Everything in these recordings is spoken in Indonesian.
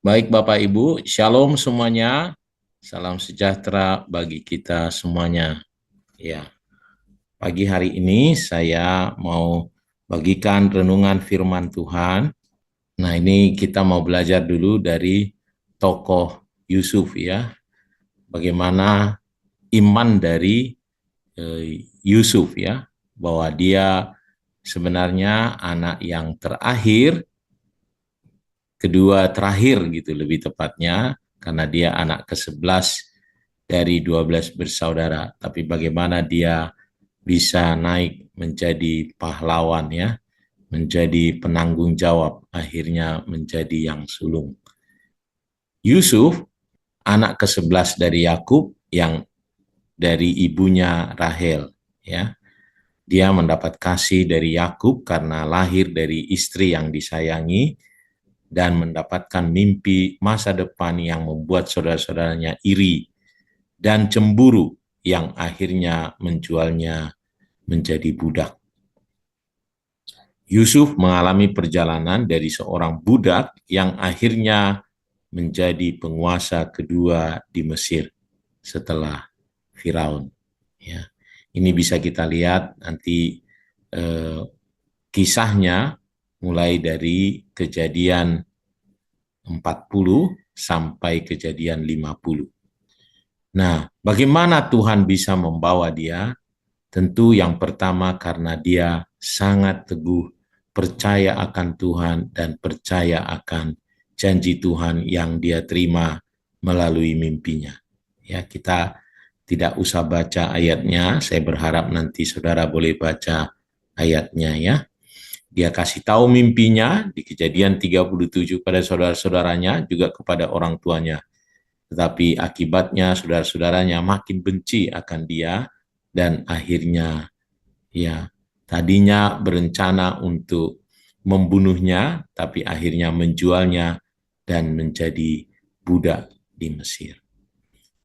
Baik Bapak Ibu, Shalom semuanya. Salam sejahtera bagi kita semuanya. Ya, pagi hari ini saya mau bagikan renungan firman Tuhan. Nah, ini kita mau belajar dulu dari tokoh Yusuf ya. Bagaimana iman dari Yusuf ya, bahwa dia sebenarnya anak yang terakhir, kedua terakhir gitu lebih tepatnya, karena dia anak ke-11 dari 12 bersaudara. Tapi bagaimana dia bisa naik menjadi pahlawan ya, menjadi penanggung jawab, akhirnya menjadi yang sulung. Yusuf, anak ke-11 dari Yakub yang dari ibunya Rahel ya. Dia mendapat kasih dari Yakub karena lahir dari istri yang disayangi dan mendapatkan mimpi masa depan yang membuat saudara-saudaranya iri dan cemburu yang akhirnya menjualnya menjadi budak. Yusuf mengalami perjalanan dari seorang budak yang akhirnya menjadi penguasa kedua di Mesir setelah Firaun. Ya, ini bisa kita lihat nanti kisahnya mulai dari kejadian 40 sampai kejadian 50. Nah, bagaimana Tuhan bisa membawa dia? Tentu yang pertama karena dia sangat teguh percaya akan Tuhan dan percaya akan janji Tuhan yang dia terima melalui mimpinya. Ya, kita tidak usah baca ayatnya, saya berharap nanti saudara boleh baca ayatnya ya. Dia kasih tahu mimpinya di Kejadian 37 pada saudara-saudaranya, juga kepada orang tuanya. Tetapi akibatnya saudara-saudaranya makin benci akan dia, dan akhirnya ya tadinya berencana untuk membunuhnya, tapi akhirnya menjualnya dan menjadi budak di Mesir.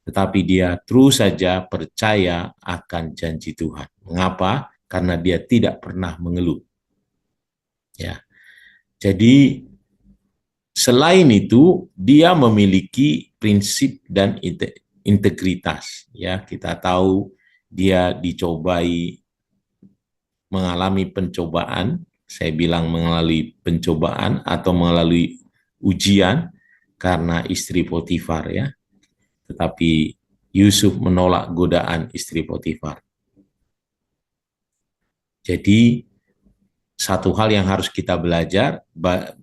Tetapi dia terus saja percaya akan janji Tuhan. Mengapa? Karena dia tidak pernah mengeluh. Ya, jadi selain itu dia memiliki prinsip dan integritas. Ya, kita tahu dia dicobai, mengalami pencobaan, saya bilang mengalami pencobaan atau melalui ujian karena istri Potifar ya. Tetapi Yusuf menolak godaan istri Potifar. Jadi satu hal yang harus kita belajar,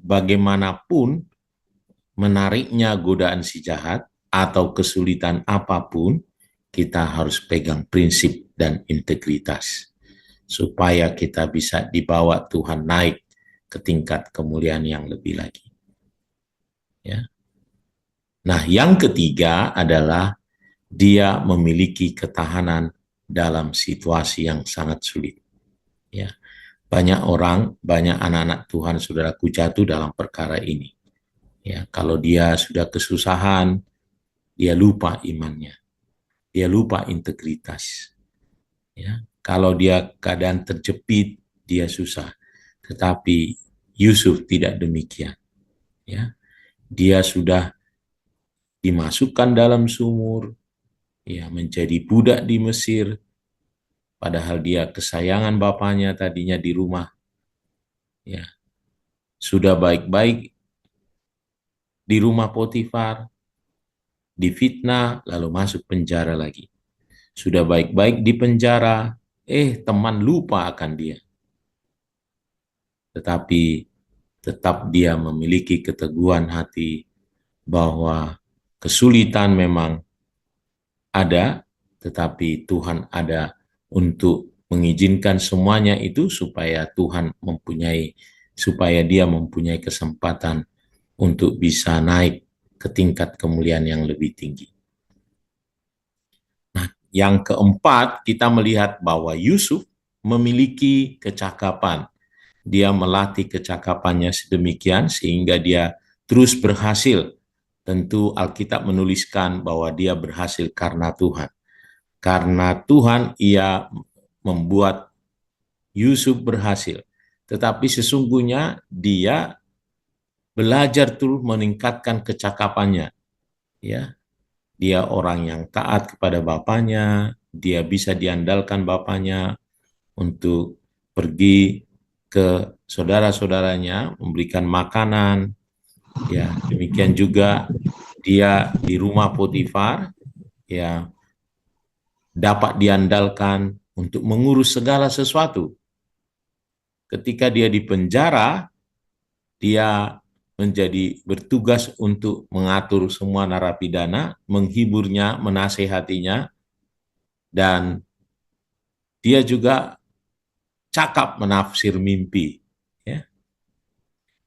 bagaimanapun menariknya godaan si jahat atau kesulitan apapun, kita harus pegang prinsip dan integritas supaya kita bisa dibawa Tuhan naik ke tingkat kemuliaan yang lebih lagi. Ya. Nah, yang ketiga adalah dia memiliki ketahanan dalam situasi yang sangat sulit. Ya. Banyak orang, banyak anak-anak Tuhan, saudaraku, jatuh dalam perkara ini. Ya, kalau dia sudah kesusahan, dia lupa imannya, dia lupa integritas. Ya, kalau dia keadaan terjepit, dia susah. Tetapi Yusuf tidak demikian. Ya, dia sudah dimasukkan dalam sumur, ya menjadi budak di Mesir, padahal dia kesayangan bapaknya tadinya di rumah. Ya, sudah baik-baik di rumah Potifar, difitnah, lalu masuk penjara lagi. Sudah baik-baik di penjara, teman lupa akan dia. Tetapi tetap dia memiliki keteguhan hati bahwa kesulitan memang ada, tetapi Tuhan ada untuk mengizinkan semuanya itu supaya supaya dia mempunyai kesempatan untuk bisa naik ke tingkat kemuliaan yang lebih tinggi. Nah, yang keempat, kita melihat bahwa Yusuf memiliki kecakapan. Dia melatih kecakapannya sedemikian sehingga dia terus berhasil. Tentu Alkitab menuliskan bahwa dia berhasil karena Tuhan. Karena Tuhan ia membuat Yusuf berhasil. Tetapi sesungguhnya dia belajar terus meningkatkan kecakapannya, ya. Dia orang yang taat kepada bapaknya, dia bisa diandalkan bapaknya untuk pergi ke saudara-saudaranya, memberikan makanan, ya. Demikian juga dia di rumah Potifar, ya, dapat diandalkan untuk mengurus segala sesuatu. Ketika dia di penjara, dia menjadi bertugas untuk mengatur semua narapidana, menghiburnya, menasehatinya, dan dia juga cakap menafsir mimpi. Ya.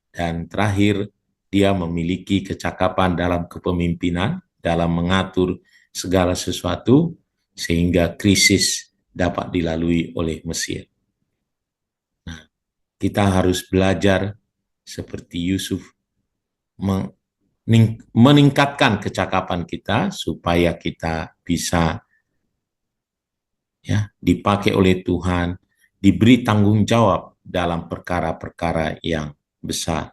Dan terakhir, dia memiliki kecakapan dalam kepemimpinan, dalam mengatur segala sesuatu, sehingga krisis dapat dilalui oleh Mesir. Nah, kita harus belajar seperti Yusuf, meningkatkan kecakapan kita supaya kita bisa, ya, dipakai oleh Tuhan, diberi tanggung jawab dalam perkara-perkara yang besar.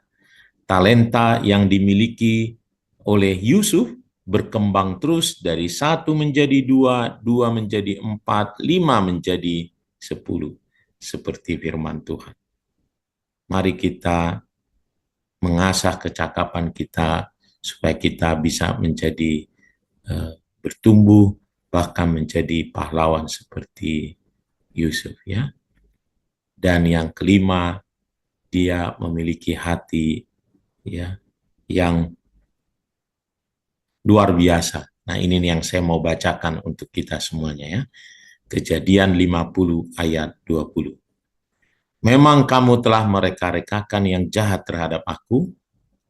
Talenta yang dimiliki oleh Yusuf berkembang terus dari 1 menjadi 2, 2 menjadi 4, 5 menjadi 10, seperti firman Tuhan. Mari kita mengasah kecakapan kita supaya kita bisa menjadi bertumbuh, bahkan menjadi pahlawan seperti Yusuf, ya. Dan yang kelima, dia memiliki hati, ya, yang luar biasa. Nah, ini yang saya mau bacakan untuk kita semuanya, ya. Kejadian 50 ayat 20. Memang kamu telah mereka-rekakan yang jahat terhadap aku,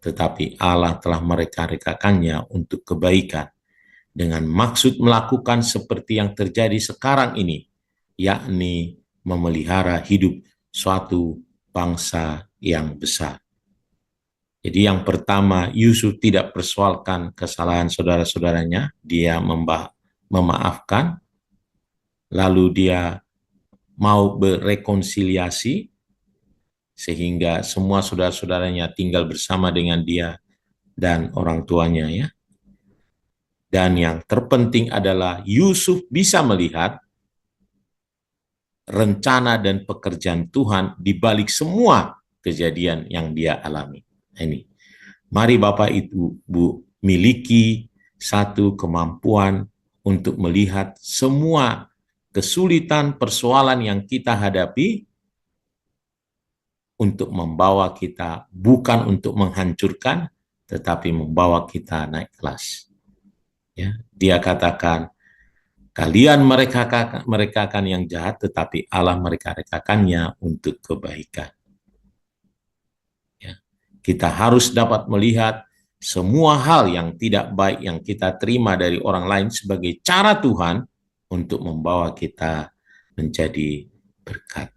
tetapi Allah telah mereka-rekakannya untuk kebaikan, dengan maksud melakukan seperti yang terjadi sekarang ini, yakni memelihara hidup suatu bangsa yang besar. Jadi yang pertama, Yusuf tidak persoalkan kesalahan saudara-saudaranya, dia memaafkan, lalu dia mau berekonsiliasi, sehingga semua saudara-saudaranya tinggal bersama dengan dia dan orang tuanya, ya. Dan yang terpenting adalah Yusuf bisa melihat rencana dan pekerjaan Tuhan di balik semua kejadian yang dia alami. Ini. Mari Bapak Ibu miliki satu kemampuan untuk melihat semua kesulitan, persoalan yang kita hadapi untuk membawa kita, bukan untuk menghancurkan, tetapi membawa kita naik kelas. Ya, dia katakan, kalian merekakan yang jahat, tetapi Allah mereka-rekakannya untuk kebaikan. Ya. Kita harus dapat melihat semua hal yang tidak baik yang kita terima dari orang lain sebagai cara Tuhan untuk membawa kita menjadi berkat.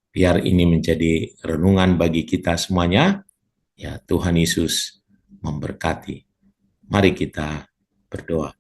Biar ini menjadi renungan bagi kita semuanya. Ya, Tuhan Yesus memberkati. Mari kita berdoa.